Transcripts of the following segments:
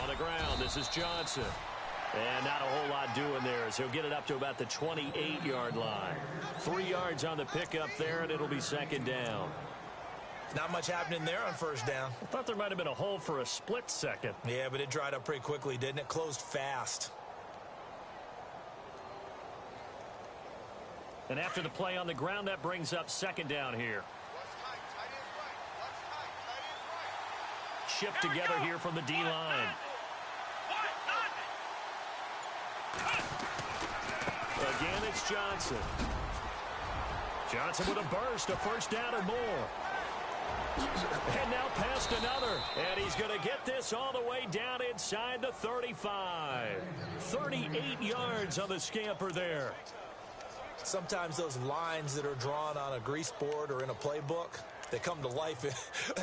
On the ground, this is Johnson. And not a whole lot doing there as he'll get it up to about the 28-yard line. 3 yards on the pickup there, and it'll be second down. Not much happening there on first down. I thought there might have been a hole for a split second. Yeah, but it dried up pretty quickly, didn't it? Closed fast. And after the play on the ground, that brings up second down here. Shift together here from the D-line. Again, it's Johnson. Johnson with a burst, a first down or more. And now past another. And he's going to get this all the way down inside the 35. 38 yards on the scamper there. Sometimes those lines that are drawn on a grease board or in a playbook, they come to life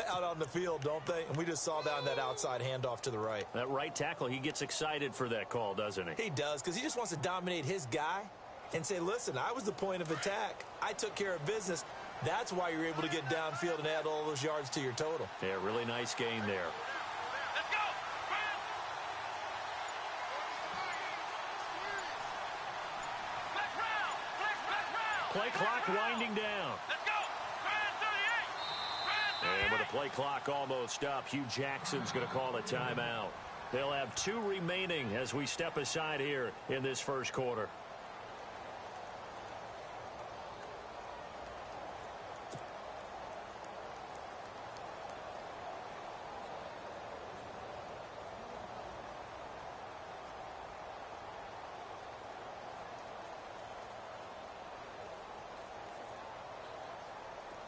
out on the field, don't they? And we just saw that on that outside handoff to the right. That right tackle, he gets excited for that call, doesn't he? He does, because he just wants to dominate his guy and say, listen, I was the point of attack. I took care of business. That's why you're able to get downfield and add all those yards to your total. Yeah, really nice gain there. Let's go! Play clock winding down. Let's go! And with the play clock almost up, Hugh Jackson's going to call a timeout. They'll have 2 remaining as we step aside here in this first quarter.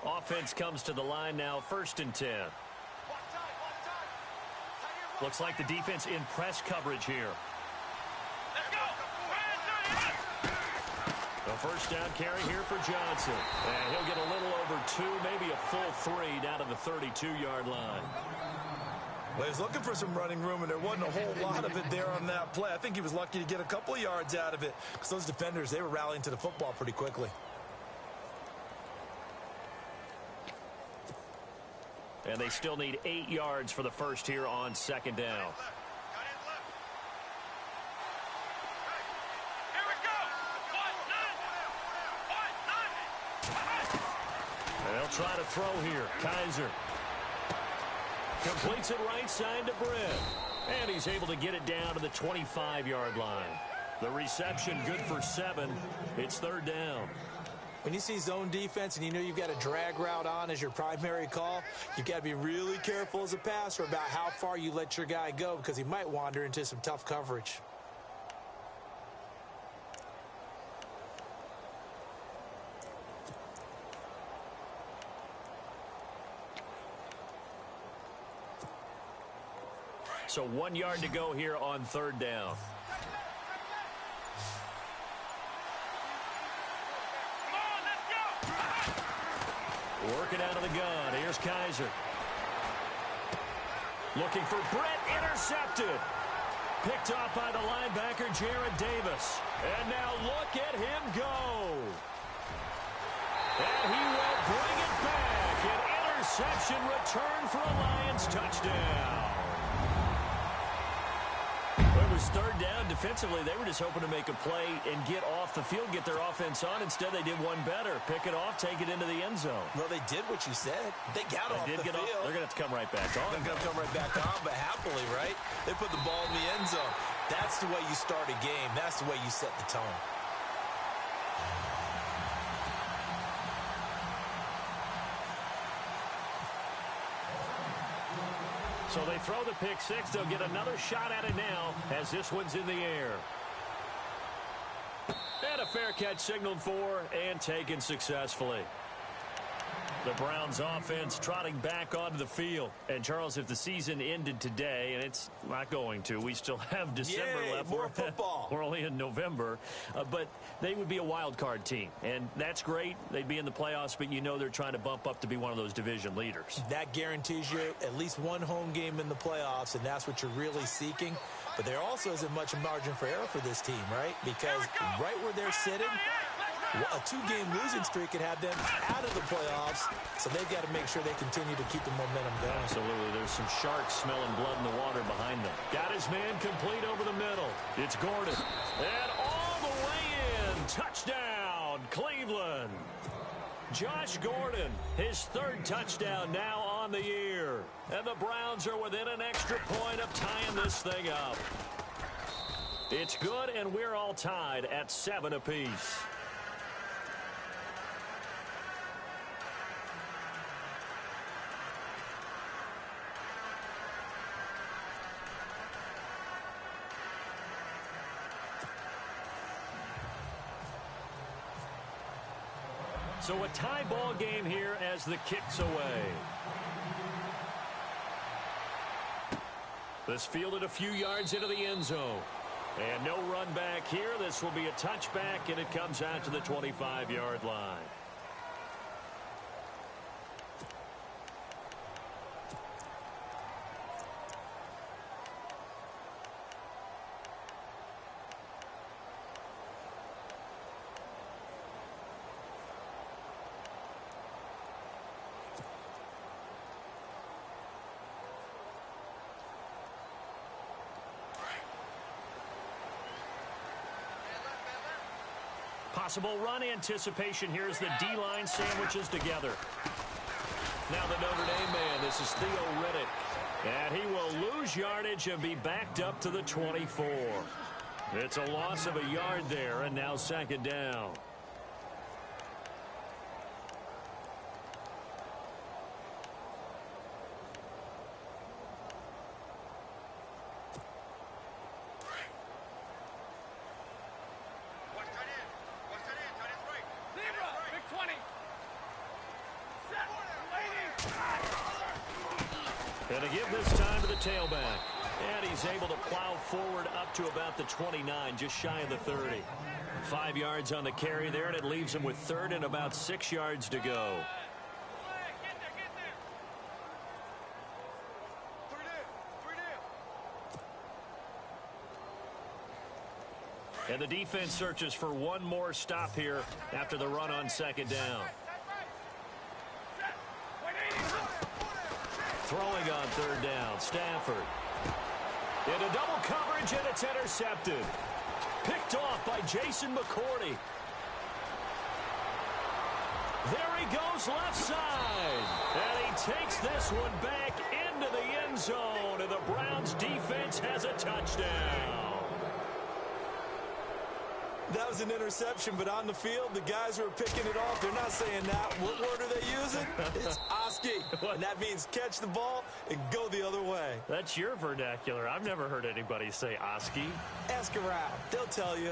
Offense comes to the line now, 1st and 10. Looks like the defense in press coverage here. Let's go! The first down carry here for Johnson. And he'll get a little over 2, maybe a full 3 down to the 32-yard line. Well, he was looking for some running room, and there wasn't a whole lot of it there on that play. I think he was lucky to get a couple of yards out of it because those defenders, they were rallying to the football pretty quickly. And they still need 8 yards for the first here on second down. They'll try to throw here. Kaiser completes it right side to Britt. And he's able to get it down to the 25-yard line. The reception good for 7. It's 3rd down. When you see zone defense and you know you've got a drag route on as your primary call, you've got to be really careful as a passer about how far you let your guy go because he might wander into some tough coverage. So 1 yard to go here on 3rd down. Working out of the gun. Here's Kaiser. Looking for Britt. Intercepted. Picked off by the linebacker, Jared Davis. And now look at him go. And he will bring it back. An interception return for a Lions touchdown. It was 3rd down. Defensively, they were just hoping to make a play and get off the field, get their offense on. Instead, they did one better. Pick it off, take it into the end zone. Well, they did what you said. They got off the field. They're going to have to come right back on. They're going to come right back on, but happily, right? They put the ball in the end zone. That's the way you start a game. That's the way you set the tone. So they throw the pick 6. They'll get another shot at it now as this one's in the air. And a fair catch signaled for and taken successfully. The Browns offense trotting back onto the field. And, Charles, if the season ended today, and it's not going to, we still have December left. More football. We're only in November. But they would be a wild card team. And that's great. They'd be in the playoffs, but you know they're trying to bump up to be one of those division leaders. That guarantees you at least one home game in the playoffs, and that's what you're really seeking. But there also isn't much margin for error for this team, right? Because right where they're sitting, A 2-game losing streak could have them out of the playoffs, so they've got to make sure they continue to keep the momentum going. Absolutely. There's some sharks smelling blood in the water behind them. Got his man complete over the middle. It's Gordon. And all the way in. Touchdown, Cleveland. Josh Gordon, his third touchdown now on the year. And the Browns are within an extra point of tying this thing up. It's good, and we're all tied at 7 apiece. So a tie ball game here as the kick's away. This fielded a few yards into the end zone. And no run back here. This will be a touchback, and it comes out to the 25-yard line. Possible run anticipation here as the D-line sandwiches together. Now the Notre Dame man, this is Theo Riddick. And he will lose yardage and be backed up to the 24. It's a loss of a yard there, and now second down. And to give this time to the tailback. And he's able to plow forward up to about the 29, just shy of the 30. 5 yards on the carry there, and it leaves him with third and about 6 yards to go. And the defense searches for one more stop here after the run on second down. Throwing on third down, Stafford. Into double coverage, and it's intercepted. Picked off by Jason McCourty. There he goes left side. And he takes this one back into the end zone, and the Browns defense has a touchdown. That was an interception, but on the field, the guys who are picking it off, they're not saying that. What word are they using? It's Oski, and that means catch the ball and go the other way. That's your vernacular. I've never heard anybody say Oski. Ask around. They'll tell you.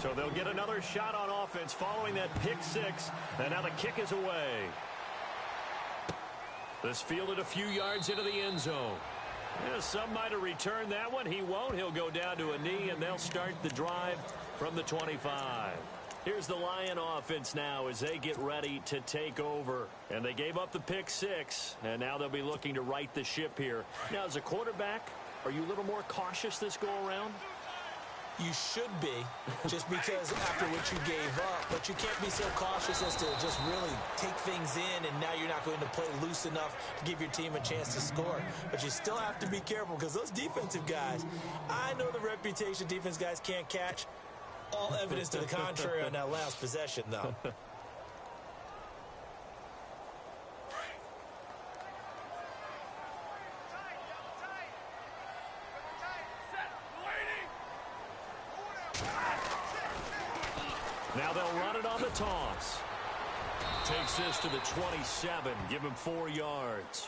So they'll get another shot on offense following that pick six, and now the kick is away. This fielded a few yards into the end zone. Yeah, some might have returned that one. He won't. He'll go down to a knee, and they'll start the drive from the 25. Here's the Lion offense now as they get ready to take over. And they gave up the pick six, and now they'll be looking to right the ship here. Now, as a quarterback, are you a little more cautious this go-around? You should be, just because after what you gave up. But you can't be so cautious as to just really take things in, and now you're not going to play loose enough to give your team a chance to score. But you still have to be careful because those defensive guys, I know the reputation defense guys can't catch. All evidence to the contrary on that last possession, though. Now they'll run it on the toss. Takes this to the 27. Give him 4 yards.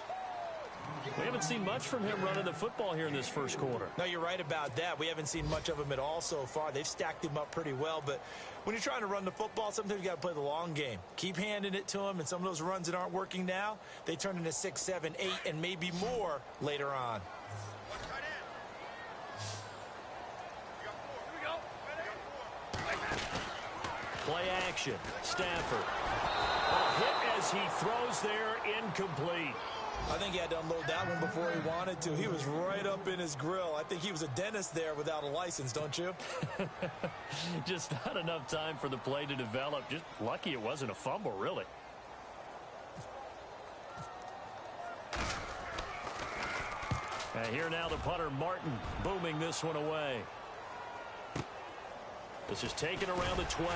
We haven't seen much from him running the football here in this first quarter. No, you're right about that. We haven't seen much of him at all so far. They've stacked him up pretty well. But when you're trying to run the football, sometimes you got to play the long game. Keep handing it to him, and some of those runs that aren't working now, they turn into 6, 7, 8, and maybe more later on. Play action. Stafford. A hit as he throws there, incomplete. I think he had to unload that one before he wanted to. He was right up in his grill. I think he was a dentist there without a license, don't you? Just not enough time for the play to develop. Just lucky it wasn't a fumble, really. And here now the punter, Martin, booming this one away. This is taken around the 12.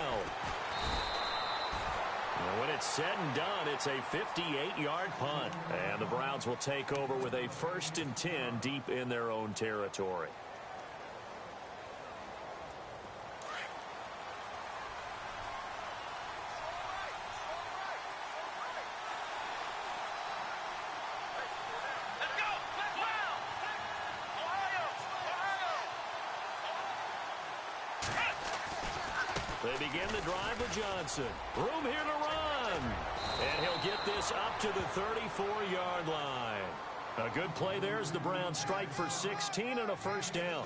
And when it's said and done, it's a 58-yard punt. And the Browns will take over with a 1st and 10 deep in their own territory. They begin the drive with Johnson. Room here to run. And he'll get this up to the 34-yard line. A good play there as the Browns strike for 16 and a first down.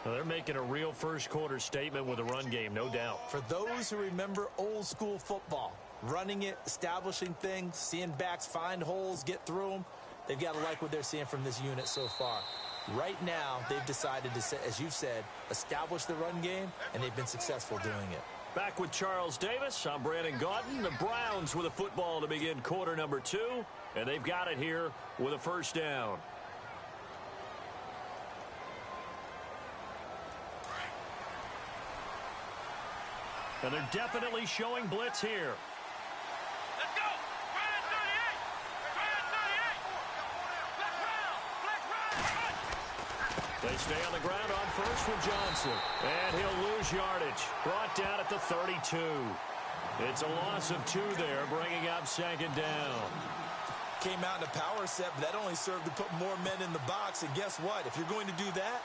Well, they're making a real first-quarter statement with a run game, no doubt. For those who remember old-school football, running it, establishing things, seeing backs find holes, get through them, they've got to like what they're seeing from this unit so far. Right now, they've decided to, as you've said, establish the run game, and they've been successful doing it. Back with Charles Davis, I'm Brandon Gaudin. The Browns with a football to begin quarter number 2, and they've got it here with a first down. And they're definitely showing blitz here. Let's go! Brand 38! Brand 38! Flex round! Flex round! They stay on the ground on first with Johnson. And he'll lose yardage. Brought down at the 32. It's a loss of 2 there, bringing up 2nd down. Came out in a power set, but that only served to put more men in the box. And guess what? If you're going to do that,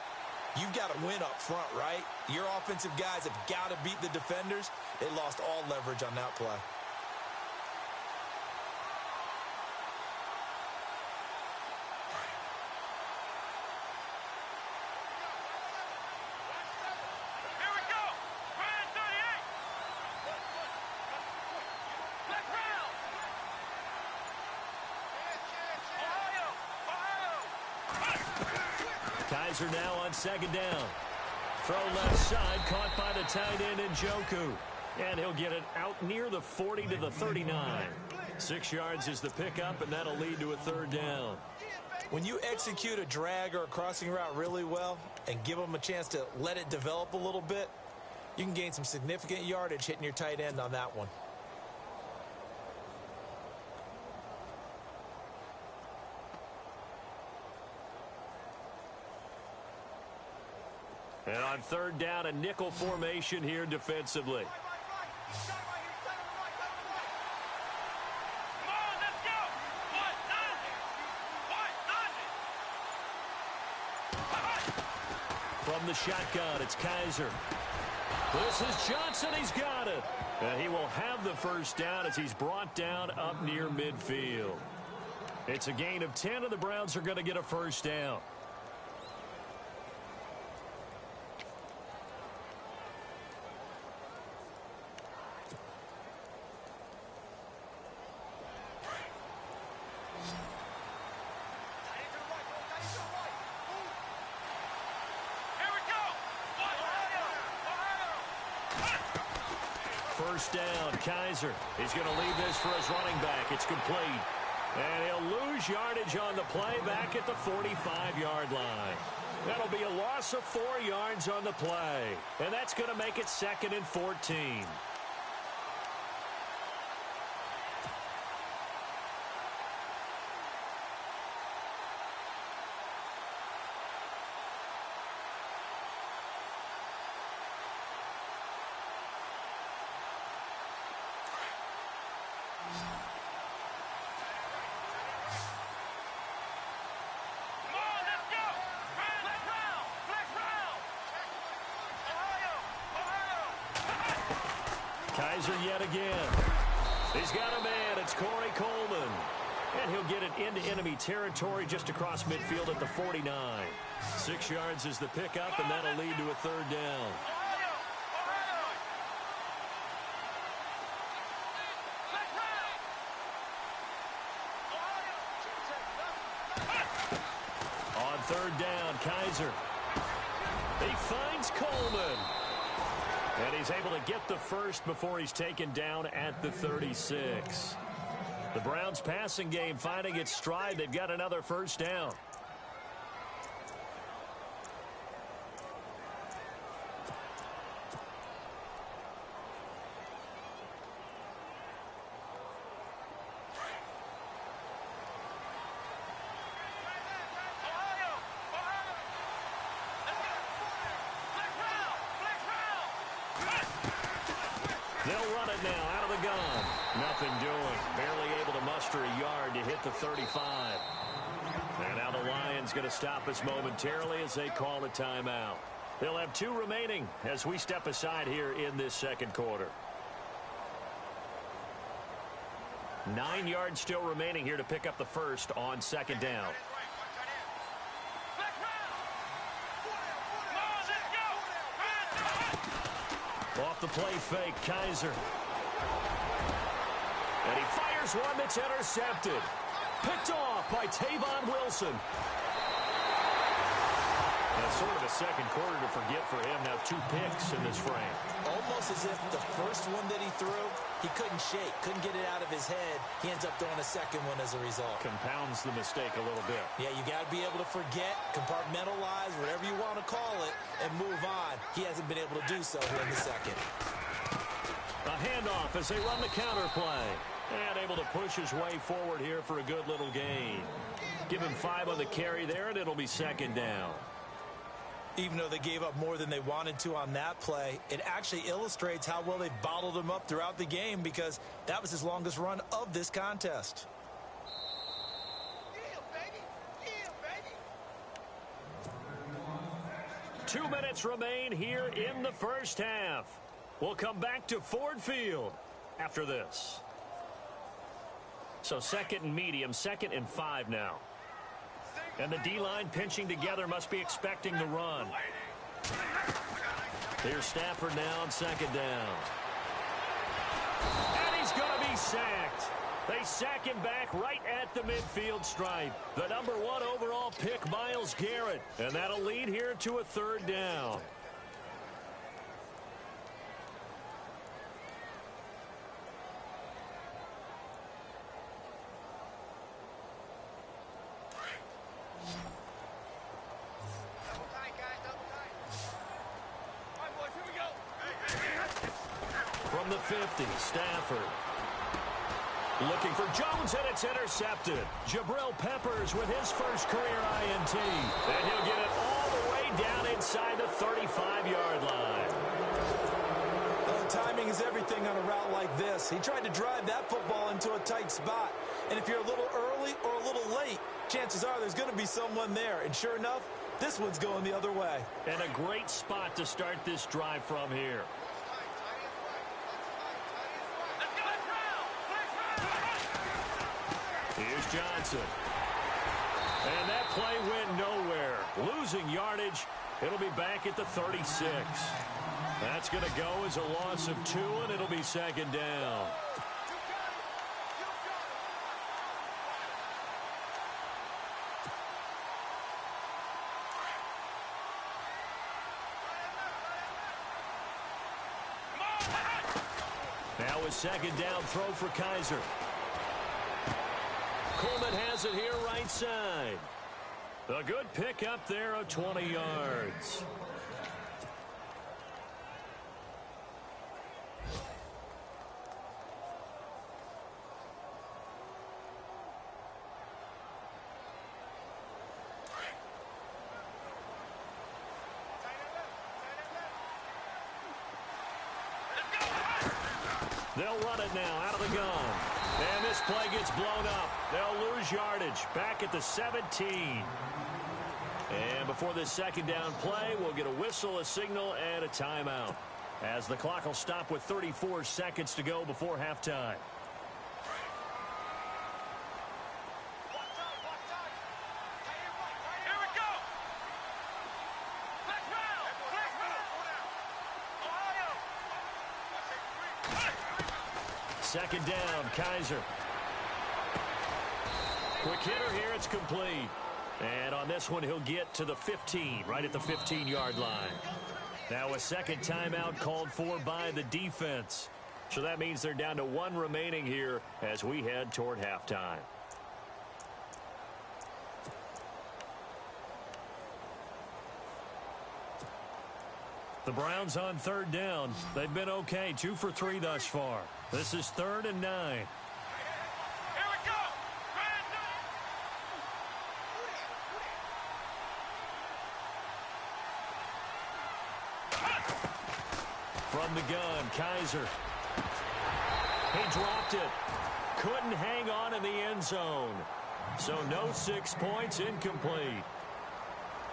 you've got to win up front, right? Your offensive guys have got to beat the defenders. They lost all leverage on that play. Here we go! Brand 38! Flex round! Ohio! Kaiser now on 2nd down. Throw left side, caught by the tight end Njoku. And he'll get it out near the 40 to the 39. 6 yards is the pickup, and that'll lead to a 3rd down. When you execute a drag or a crossing route really well and give them a chance to let it develop a little bit, you can gain some significant yardage hitting your tight end on that one. And on 3rd down, a nickel formation here defensively. Come on, let's go! What? From the shotgun, it's Kaiser. This is Johnson. He's got it. And he will have the first down as he's brought down up near midfield. It's a gain of 10, and the Browns are going to get a first down. First down, Kaiser. He's going to leave this for his running back. It's complete. And he'll lose yardage on the play back at the 45-yard line. That'll be a loss of 4 yards on the play. And that's going to make it 2nd and 14. Kaiser yet again. He's got a man. It's Corey Coleman. And he'll get it into enemy territory just across midfield at the 49. 6 yards is the pickup, and that'll lead to a 3rd down. Kaiser. He finds Coleman. And he's able to get the first before he's taken down at the 36. The Browns' passing game finding its stride. They've got another first down. They'll run it now out of the gun. Nothing doing. Barely able to muster a yard to hit the 35. And now the Lions going to stop us momentarily as they call a timeout. They'll have 2 remaining as we step aside here in this second quarter. 9 yards still remaining here to pick up the first on second down. Off the play fake, Kaiser. And he fires one that's intercepted. Picked off by Tavon Wilson. That's sort of a second quarter to forget for him. Now 2 picks in this frame. Almost as if the first one that he threw, he couldn't shake, couldn't get it out of his head. He ends up throwing a second one as a result. Compounds the mistake a little bit. Yeah, you got to be able to forget, compartmentalize, whatever you want to call it, and move on. He hasn't been able to do so here in the second. A handoff as they run the counter play. And able to push his way forward here for a good little gain. Give him 5 on the carry there, and it'll be second down. Even though they gave up more than they wanted to on that play, it actually illustrates how well they bottled him up throughout the game because that was his longest run of this contest. Yeah, baby. Yeah, baby. 2 minutes remain here in the first half. We'll come back to Ford Field after this. So second and medium, 2nd and 5 now. And the D-line pinching together must be expecting the run. Here's Stafford now on second down. And he's going to be sacked. They sack him back right at the midfield stripe. The number 1 overall pick, Myles Garrett. And that'll lead here to a 3rd down. From the 50, Stafford. Looking for Jones, and it's intercepted. Jabril Peppers with his first career INT. And he'll get it all the way down inside the 35-yard line. Well, timing is everything on a route like this. He tried to drive that football into a tight spot. And if you're a little early or a little late, chances are there's going to be someone there. And sure enough, this one's going the other way. And a great spot to start this drive from here. Here's Johnson. And that play went nowhere. Losing yardage. It'll be back at the 36. That's going to go as a loss of 2, and it'll be second down. Now a second down throw for Kaiser. Coleman has it here right side. A good pick up there of 20 yards. They'll run it now out of the gun. And this play gets blown up. They'll lose yardage back at the 17. And before this second down play, we'll get a whistle, a signal, and a timeout, as the clock will stop with 34 seconds to go before halftime. Here we go. Let's round. Ohio. Second down, Kaiser. Quick hitter here, it's complete. And on this one, he'll get to the 15, right at the 15-yard line. Now a second timeout called for by the defense. So that means they're down to one remaining here as we head toward halftime. The Browns on third down. They've been okay, 2 for 3 thus far. This is 3rd and 9. From the gun, Kaiser. He dropped it. Couldn't hang on in the end zone. So no 6 points, incomplete.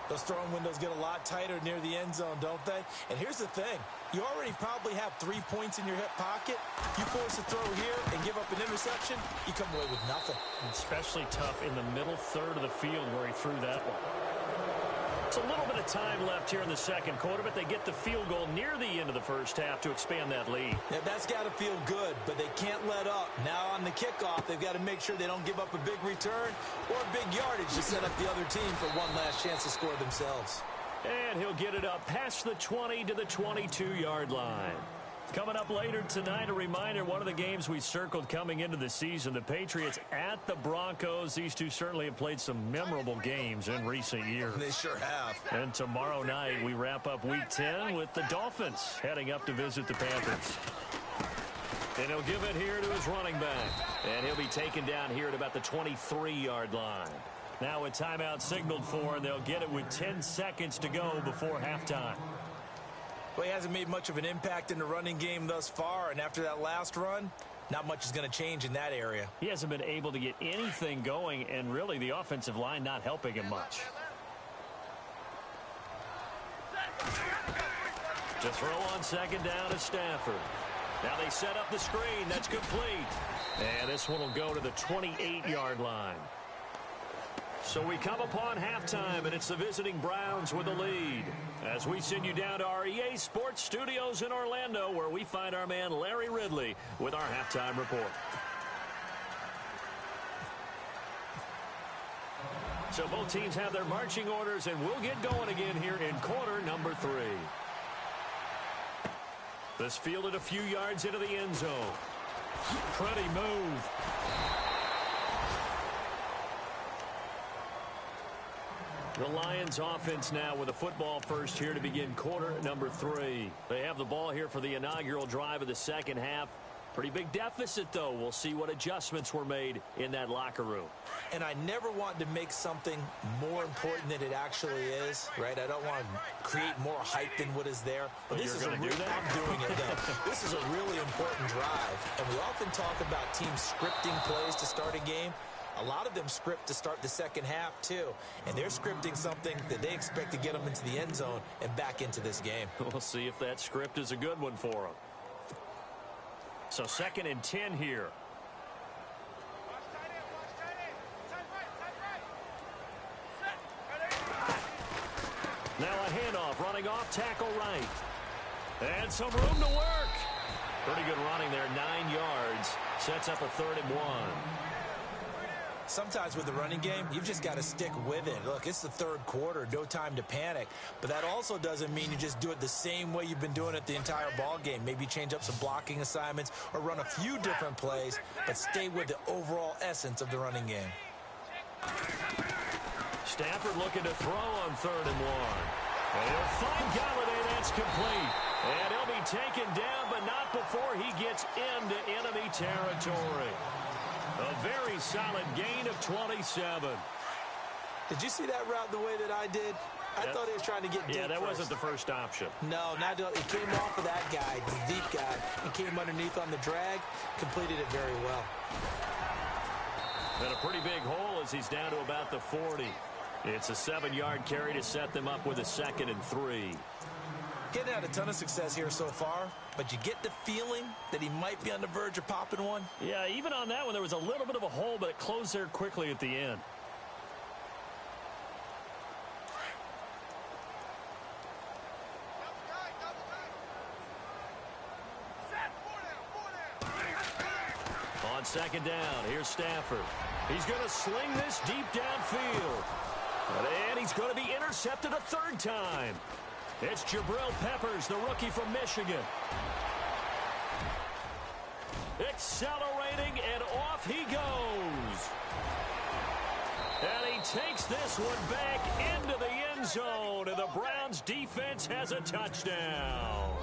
Those throwing windows get a lot tighter near the end zone, don't they? And here's the thing. You already probably have 3 points in your hip pocket. You force a throw here and give up an interception, you come away with nothing. Especially tough in the middle third of the field where he threw that one. It's a little bit of time left here in the second quarter, but they get the field goal near the end of the first half to expand that lead. Yeah, that's got to feel good, but they can't let up. Now on the kickoff, they've got to make sure they don't give up a big return or a big yardage to set up the other team for one last chance to score themselves. And he'll get it up past the 20 to the 22-yard line. Coming up later tonight, a reminder, one of the games we circled coming into the season, the Patriots at the Broncos. These two certainly have played some memorable games in recent years. They sure have. And tomorrow night, we wrap up Week 10 with the Dolphins heading up to visit the Panthers. And he'll give it here to his running back. And he'll be taken down here at about the 23-yard line. Now a timeout signaled for, and they'll get it with 10 seconds to go before halftime. Well, he hasn't made much of an impact in the running game thus far, and after that last run, not much is going to change in that area. He hasn't been able to get anything going, and really the offensive line not helping him much. To throw on second down is Stafford. Now they set up the screen. That's complete. And this one will go to the 28-yard line. So we come upon halftime, and it's the visiting Browns with the lead. As we send you down to our EA Sports Studios in Orlando, where we find our man Larry Ridley with our halftime report. So both teams have their marching orders, and we'll get going again here in quarter number 3. This fielded a few yards into the end zone. Pretty move. The Lions offense now with a football first here to begin quarter number 3. They have the ball here for the inaugural drive of the second half. Pretty big deficit, though. We'll see what adjustments were made in that locker room. And I never want to make something more important than it actually is, right? I don't want to create more hype than what is there. But this is I'm doing it, though. This is a really important drive. And we often talk about teams scripting plays to start a game. A lot of them script to start the second half, too. And they're scripting something that they expect to get them into the end zone and back into this game. We'll see if that script is a good one for them. So 2nd and 10 here. Now a handoff, running off tackle right. And some room to work. Pretty good running there, 9 yards. Sets up a 3rd and 1. Sometimes with the running game, you've just got to stick with it. Look, it's the third quarter, no time to panic. But that also doesn't mean you just do it the same way you've been doing it the entire ball game. Maybe change up some blocking assignments or run a few different plays, but stay with the overall essence of the running game. Stafford looking to throw on 3rd and 1. And he'll find Galladay. That's complete. And he'll be taken down, but not before he gets into enemy territory. A very solid gain of 27. Did you see that route the way that I did? I thought he was trying to get deep. Yeah, that first. wasn't the first option. No, not it came off of that guy, the deep guy, and came underneath on the drag, completed it very well. And a pretty big hole as he's down to about the 40. It's a 7-yard carry to set them up with a 2nd and 3. Getting had a ton of success here so far, but you get the feeling that he might be on the verge of popping one. Yeah, even on that one, there was a little bit of a hole, but it closed there quickly at the end. On 2nd down, here's Stafford. He's going to sling this deep downfield. And he's going to be intercepted a third time. It's Jabril Peppers, the rookie from Michigan. Accelerating, and off he goes. And he takes this one back into the end zone, and the Browns defense has a touchdown.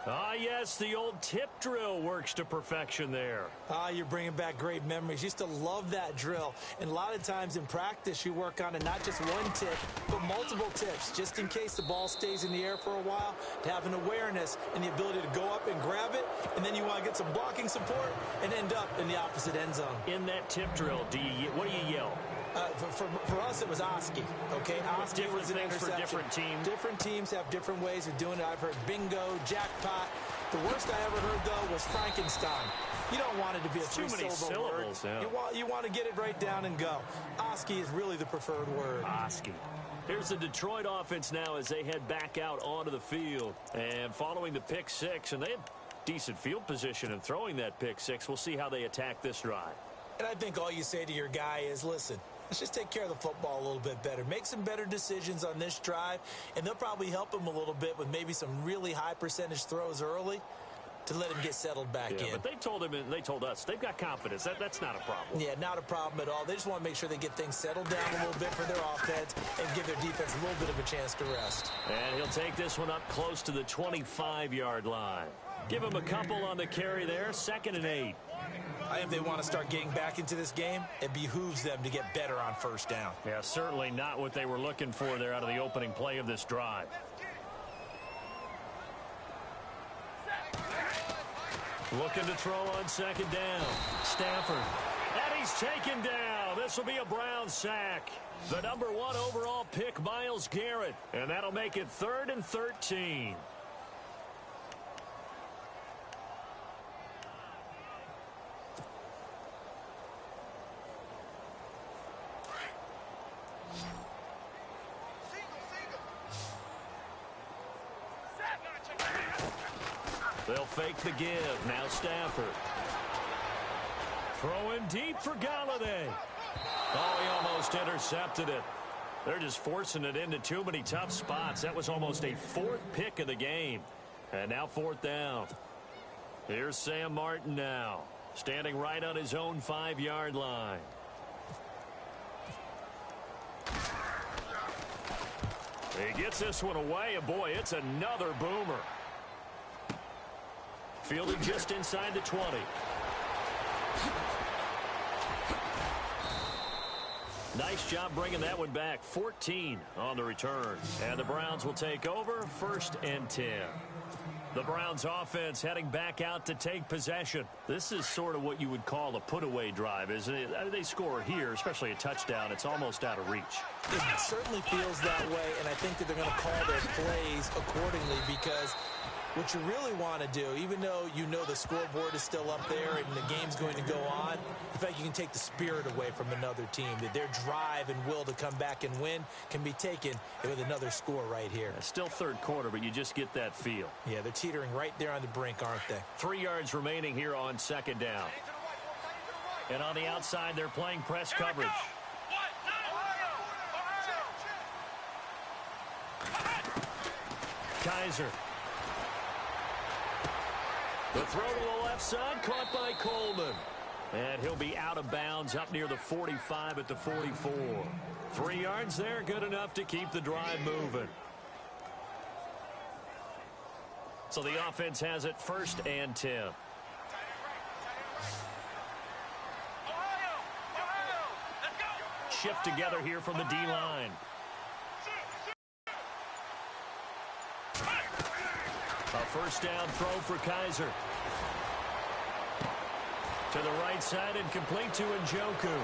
Ah, yes, the old tip drill works to perfection there. Ah, you're bringing back great memories. Used to love that drill. And a lot of times in practice, you work on it, not just one tip, but multiple tips, just in case the ball stays in the air for a while, to have an awareness and the ability to go up and grab it, and then you want to get some blocking support and end up in the opposite end zone. In that tip drill, what do you yell? For us, it was Oski, okay? Oski different was an things interception. for different teams. Different teams have different ways of doing it. I've heard bingo, jackpot. The worst I ever heard, though, was Frankenstein. You don't want it to be a too many syllables. Word. Yeah. You want to get it right down and go. Oski is really the preferred word. Oski. Here's the Detroit offense now as they head back out onto the field. And following the pick six, and they had decent field position in throwing that pick six. We'll see how they attack this drive. And I think all you say to your guy is, listen, let's just take care of the football a little bit better. Make some better decisions on this drive, and they'll probably help him a little bit with maybe some really high percentage throws early to let him get settled back in. But they told him and they told us they've got confidence. That's not a problem. Yeah, not a problem at all. They just want to make sure they get things settled down a little bit for their offense and give their defense a little bit of a chance to rest. And he'll take this one up close to the 25-yard line. Give him a couple on the carry there, 2nd and 8. If they want to start getting back into this game, it behooves them to get better on first down. Yeah, certainly not what they were looking for there out of the opening play of this drive. Looking to throw on 2nd down. Stafford. And he's taken down. This will be a Brown sack. The #1 overall pick, Myles Garrett. And that'll make it 3rd and 13. They'll fake the give. Now Stafford. Throwing deep for Galladay. Oh, he almost intercepted it. They're just forcing it into too many tough spots. That was almost a 4th pick of the game. And now 4th down. Here's Sam Martin now, standing right on his own 5-yard line. He gets this one away, and boy, it's another boomer. Fielding just inside the 20. Nice job bringing that one back. 14 on the return. And the Browns will take over, 1st and 10. The Browns offense heading back out to take possession. This is sort of what you would call a put-away drive, isn't it? I mean, they score here, especially a touchdown. It's almost out of reach. It certainly feels that way, and I think that they're going to call their plays accordingly because what you really want to do, even though you know the scoreboard is still up there and the game's going to go on, in fact, you can take the spirit away from another team. That their drive and will to come back and win can be taken with another score right here. It's still 3rd quarter, but you just get that feel. Yeah, they're teetering right there on the brink, aren't they? 3 yards remaining here on 2nd down. And on the outside, they're playing press coverage. Kaiser. The throw to the left side, caught by Coleman. And he'll be out of bounds up near the 45 at the 44. 3 yards there, good enough to keep the drive moving. So the offense has it 1st and 10. Shift together here from the D-line. A 1st down throw for Kaiser. To the right side and complete to Njoku.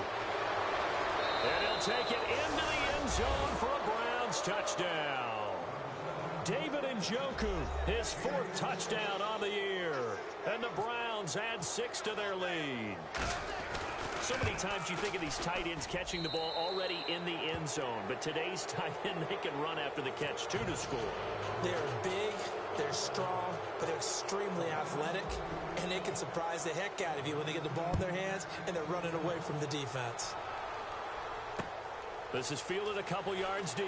And he'll take it into the end zone for a Browns touchdown. David Njoku, his 4th touchdown on the year. And the Browns add 6 to their lead. So many times you think of these tight ends catching the ball already in the end zone. But today's tight end, they can run after the catch, too, to score. They're big, they're strong, but they're extremely athletic. And they can surprise the heck out of you when they get the ball in their hands and they're running away from the defense. This is fielded a couple yards deep.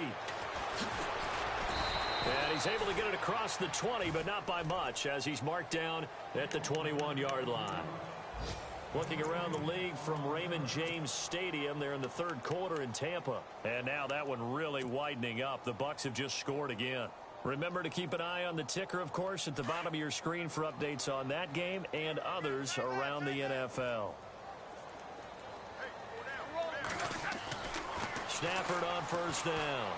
And he's able to get it across the 20, but not by much, as he's marked down at the 21-yard line. Looking around the league from Raymond James Stadium, they're in the third quarter in Tampa. And now that one really widening up. The Bucs have just scored again. Remember to keep an eye on the ticker, of course, at the bottom of your screen for updates on that game and others around the NFL. Stafford on first down.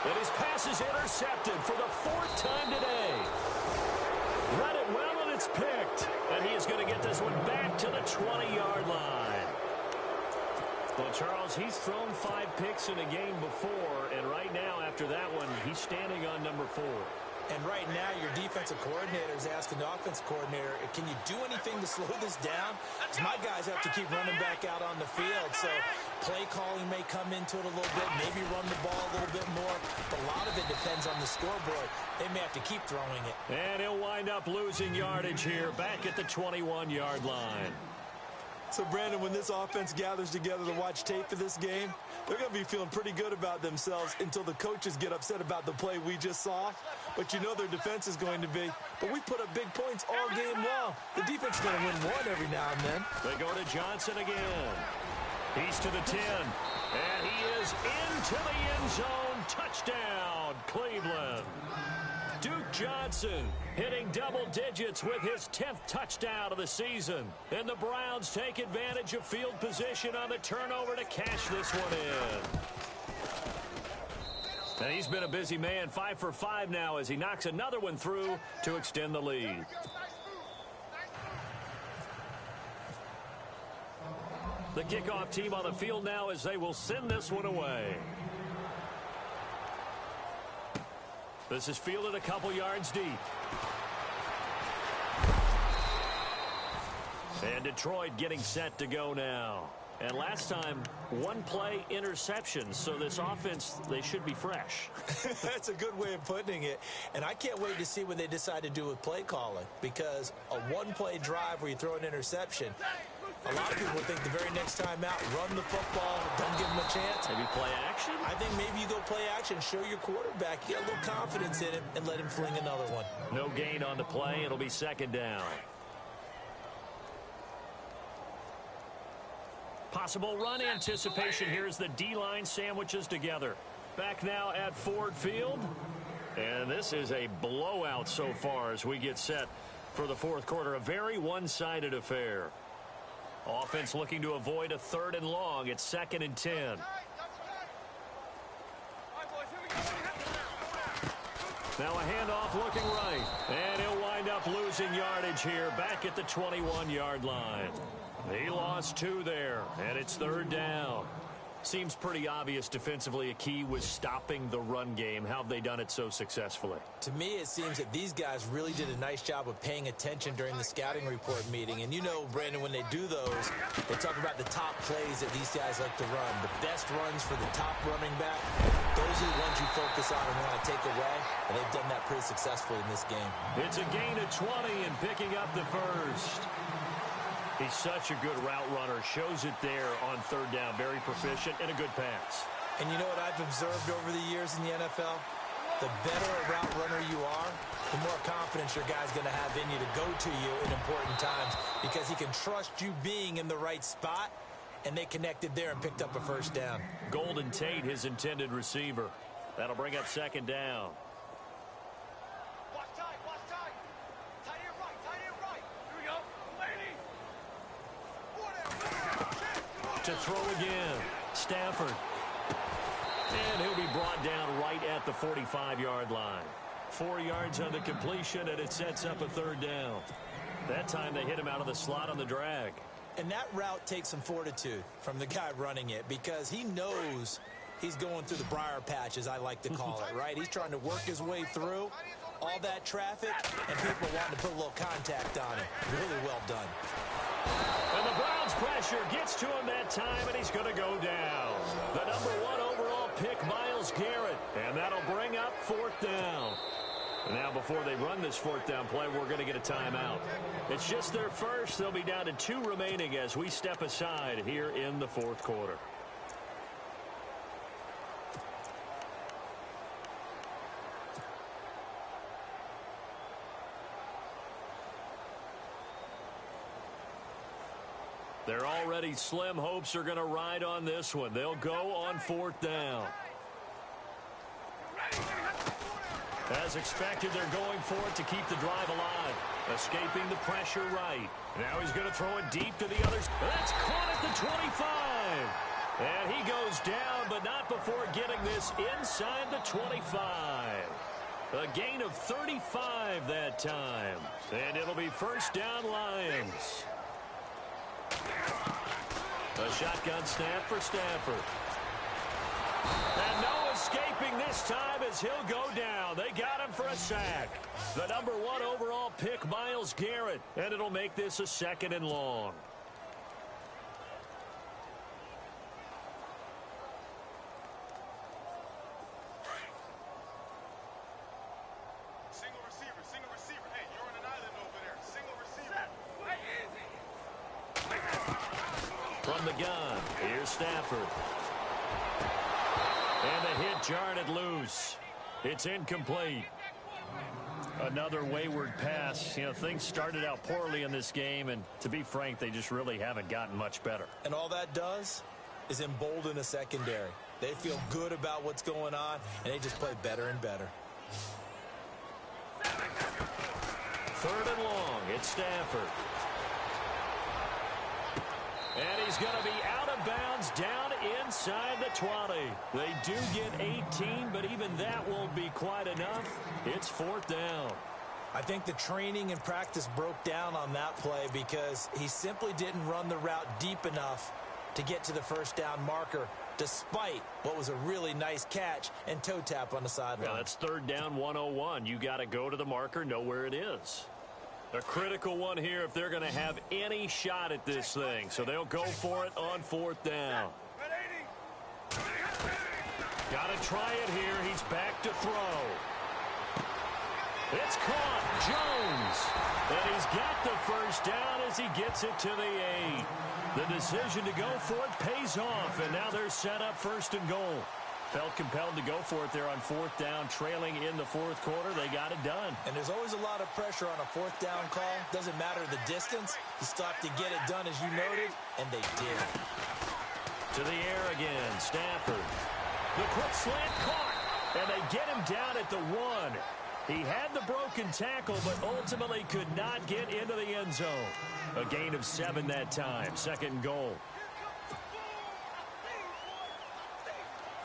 And his pass is intercepted for the fourth time today. Read it well, and it's picked. And he is going to get this one back to the 20-yard line. Well, Charles, he's thrown 5 picks in a game before, and right now, after that one, he's standing on number 4. And right now, your defensive coordinator is asking the offensive coordinator, can you do anything to slow this down? Because my guys have to keep running back out on the field. So play calling may come into it a little bit, maybe run the ball a little bit more. But a lot of it depends on the scoreboard. They may have to keep throwing it. And he'll wind up losing yardage here back at the 21-yard line. So, Brandon, when this offense gathers together to watch tape for this game, they're going to be feeling pretty good about themselves until the coaches get upset about the play we just saw. But you know their defense is going to be. But we put up big points all game long. The defense is going to win one every now and then. They go to Johnson again. He's to the 10. And he is into the end zone. Touchdown, Cleveland. Duke Johnson hitting double digits with his 10th touchdown of the season. And the Browns take advantage of field position on the turnover to cash this one in. And he's been a busy man, 5 for 5 now as he knocks another one through to extend the lead. The kickoff team on the field now as they will send this one away. This is fielded a couple yards deep. And Detroit getting set to go now. And last time, one play interception. So this offense, they should be fresh. That's a good way of putting it. And I can't wait to see what they decide to do with play calling. Because a one-play drive where you throw an interception, a lot of people think the very next time out, run the football, don't give them a chance. Maybe play action? I think maybe you go play action, show your quarterback, you got a little confidence in him, and let him fling another one. No gain on the play. It'll be second down. Possible run anticipation here as the D-line sandwiches together. Back now at Ford Field. And this is a blowout so far as we get set for the fourth quarter. A very one-sided affair. Offense looking to avoid a 3rd and long. It's 2nd and 10. Now a handoff looking right. And he'll wind up losing yardage here back at the 21-yard line. He lost 2 there, and it's 3rd down. Seems pretty obvious defensively a key was stopping the run game. How have they done it so successfully? To me, it seems that these guys really did a nice job of paying attention during the scouting report meeting. And you know, Brandon, when they do those, they talk about the top plays that these guys like to run. The best runs for the top running back, those are the ones you focus on and want to take away. And they've done that pretty successfully in this game. It's a gain of 20 and picking up the first. He's such a good route runner. Shows it there on 3rd down. Very proficient and a good pass. And you know what I've observed over the years in the NFL? The better a route runner you are, the more confidence your guy's going to have in you to go to you in important times because he can trust you being in the right spot, and they connected there and picked up a first down. Golden Tate, his intended receiver. That'll bring up 2nd down. To throw again, Stafford. And he'll be brought down right at the 45-yard line. 4 yards on the completion, and it sets up a 3rd down. That time they hit him out of the slot on the drag. And that route takes some fortitude from the guy running it because he knows he's going through the briar patch, as I like to call it, right? He's trying to work his way through all that traffic, and people wanting to put a little contact on him. Really well done. And the Browns pressure gets to him that time, and he's going to go down. The number 1 overall pick, Myles Garrett. And that'll bring up 4th down. And now before they run this 4th down play, we're going to get a timeout. It's just their first. They'll be down to 2 remaining as we step aside here in the 4th quarter. Their already slim hopes are going to ride on this one. They'll go on 4th down. As expected, they're going for it to keep the drive alive. Escaping the pressure right. Now he's going to throw it deep to the others. That's caught at the 25. And he goes down, but not before getting this inside the 25. A gain of 35 that time. And it'll be 1st down Lions. A shotgun snap for Stafford. And no escaping this time as he'll go down. They got him for a sack. The number 1 overall pick, Myles Garrett. And it'll make this a 2nd and long. Single receiver. Hey, you're on an island over there. Single receiver. From the gun, here's Stafford. And the hit jarred it loose. It's incomplete. Another wayward pass. You know, things started out poorly in this game, and to be frank, they just really haven't gotten much better. And all that does is embolden a secondary. They feel good about what's going on, and they just play better and better. 3rd and long. It's Stafford. And he's going to be out of bounds down inside the 20. They do get 18, but even that won't be quite enough. It's 4th down. I think the training and practice broke down on that play because he simply didn't run the route deep enough to get to the 1st down marker, despite what was a really nice catch and toe tap on the sideline. Yeah, that's 3rd down 101. You got to go to the marker, know where it is. A critical one here if they're going to have any shot at this thing. So they'll go for it on 4th down. Got to try it here. He's back to throw. It's caught. Jones. And he's got the 1st down as he gets it to the 8. The decision to go for it pays off. And now they're set up 1st and goal. Felt compelled to go for it there on 4th down, trailing in the 4th quarter. They got it done. And there's always a lot of pressure on a 4th down call. Doesn't matter the distance. You stop to get it done, as you noted, and they did. To the air again, Stafford. The quick slant caught, and they get him down at the 1. He had the broken tackle, but ultimately could not get into the end zone. A gain of 7 that time, 2nd and goal.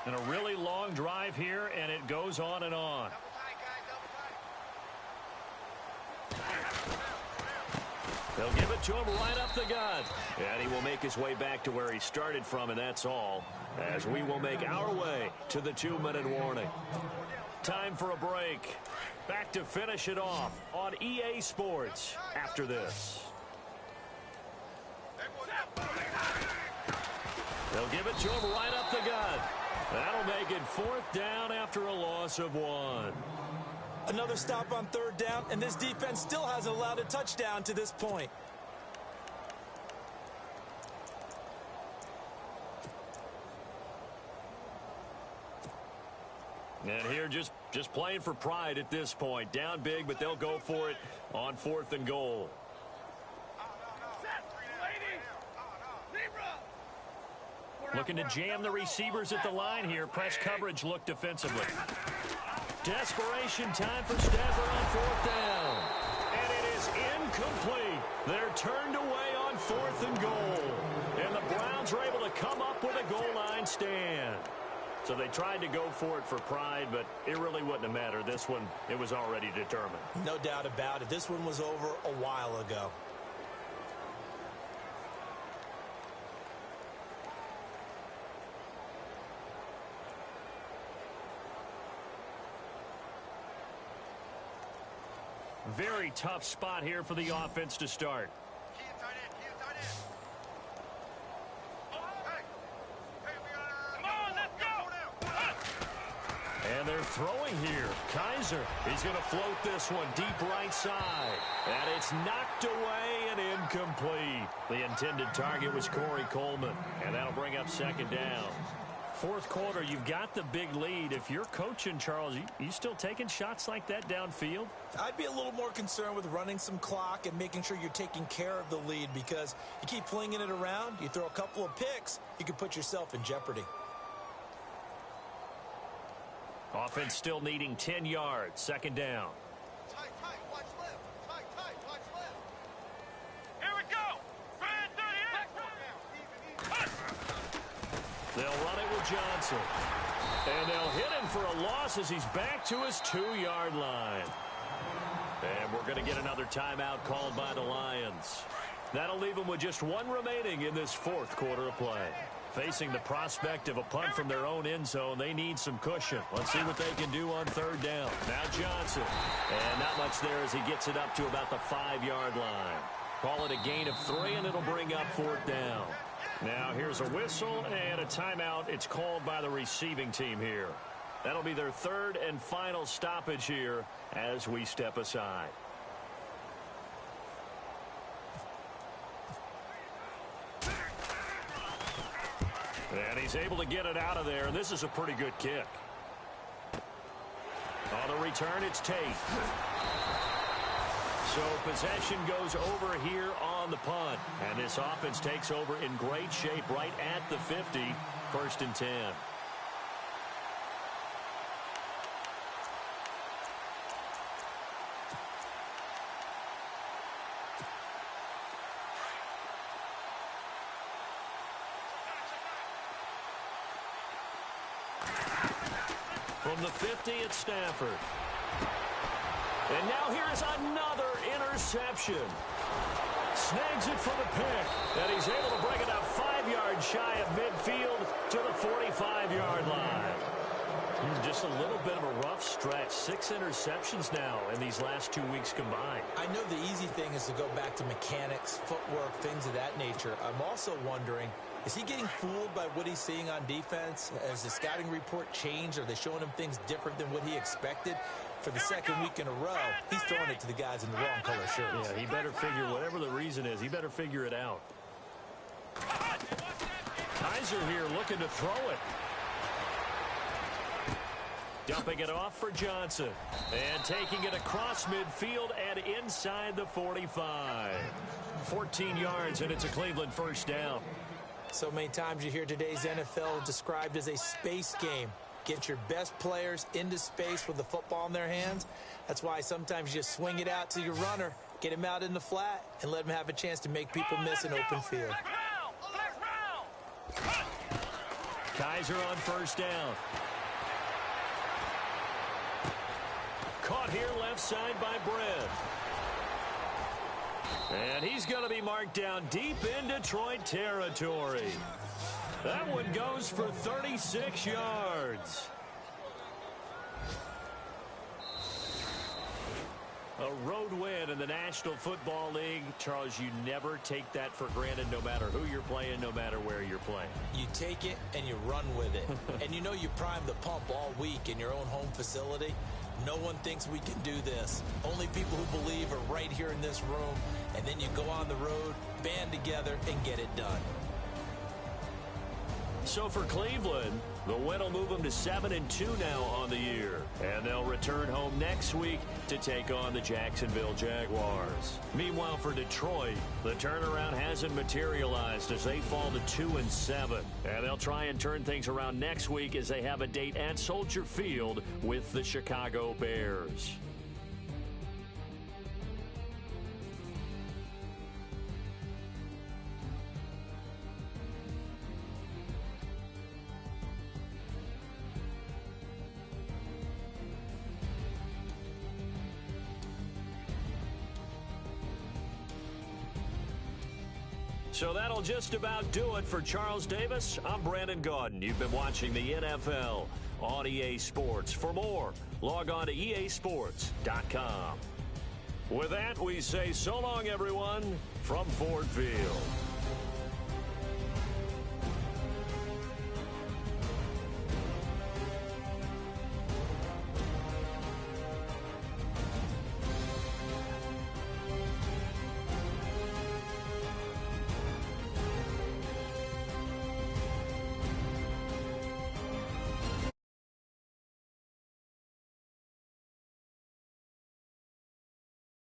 And a really long drive here, and it goes on and on. They'll give it to him right up the gut. And he will make his way back to where he started from, and that's all, as we will make our way to the 2-minute warning. Time for a break. Back to finish it off on EA Sports after this. They'll give it to him right up the gut. That'll make it 4th down after a loss of 1. Another stop on 3rd down, and this defense still hasn't allowed a touchdown to this point. And here just playing for pride at this point. Down big, but they'll go for it on 4th and goal. Looking to jam the receivers at the line here. Press coverage look defensively. Desperation time for Stafford on 4th down. And it is incomplete. They're turned away on 4th and goal. And the Browns are able to come up with a goal line stand. So they tried to go for it for pride, but it really wouldn't have mattered. This one, it was already determined. No doubt about it. This one was over a while ago. Very tough spot here for the offense to start. And they're throwing here. Kaiser, he's going to float this one deep right side. And it's knocked away and incomplete. The intended target was Corey Coleman. And that'll bring up 2nd down. Fourth quarter, you've got the big lead. If you're coaching, Charles, you still taking shots like that downfield? I'd be a little more concerned with running some clock and making sure you're taking care of the lead, because you keep flinging it around, you throw a couple of picks, you can put yourself in jeopardy. Offense still needing 10 yards. Second down. Tight, watch left. Tight, watch left. Here we go. Ryan 38. They'll run it with Johnson. And they'll hit him for a loss as he's back to his 2-yard line. And we're going to get another timeout called by the Lions. That'll leave them with just one remaining in this fourth quarter of play. Facing the prospect of a punt from their own end zone, they need some cushion. Let's see what they can do on third down. Now Johnson. And not much there as he gets it up to about the 5-yard line. Call it a gain of 3, and it'll bring up fourth down. Now here's a whistle and a timeout. It's called by the receiving team here. That'll be their third and final stoppage here as we step aside. And he's able to get it out of there, and this is a pretty good kick. On the return, it's Tate. So possession goes over here on the punt. And this offense takes over in great shape right at the 50. First and 10. From the 50, it's Stafford. And now here's another interception. Snags it for the pick. And he's able to bring it up 5 yards shy of midfield to the 45-yard line. Just a little bit of a rough stretch. 6 interceptions now in these last 2 weeks combined. I know the easy thing is to go back to mechanics, footwork, things of that nature. I'm also wondering, is he getting fooled by what he's seeing on defense? Has the scouting report changed? Are they showing him things different than what he expected? For the second week in a row, he's throwing it to the guys in the wrong color shirts. Yeah, he better figure, whatever the reason is, he better figure it out. Kaiser here looking to throw it. Dumping it off for Johnson. And taking it across midfield and inside the 45. 14 yards, and it's a Cleveland first down. So many times you hear today's NFL described as a space game. Get your best players into space with the football in their hands. That's why sometimes you just swing it out to your runner, get him out in the flat, and let him have a chance to make people miss an open field. Kaiser on first down. Caught here left side by Brent. And he's going to be marked down deep in Detroit territory. That one goes for 36 yards. A road win in the National Football League. Charles, you never take that for granted, no matter who you're playing, no matter where you're playing. You take it and you run with it. And you know you prime the pump all week in your own home facility. No one thinks we can do this. Only people who believe are right here in this room. And then you go on the road, band together, and get it done. So for Cleveland, the win will move them to 7-2 now on the year. And they'll return home next week to take on the Jacksonville Jaguars. Meanwhile, for Detroit, the turnaround hasn't materialized as they fall to 2-7. And they'll try and turn things around next week as they have a date at Soldier Field with the Chicago Bears. So that'll just about do it for Charles Davis. I'm Brandon Gaudin. You've been watching the NFL on EA Sports. For more, log on to easports.com. With that, we say so long, everyone, from Ford Field.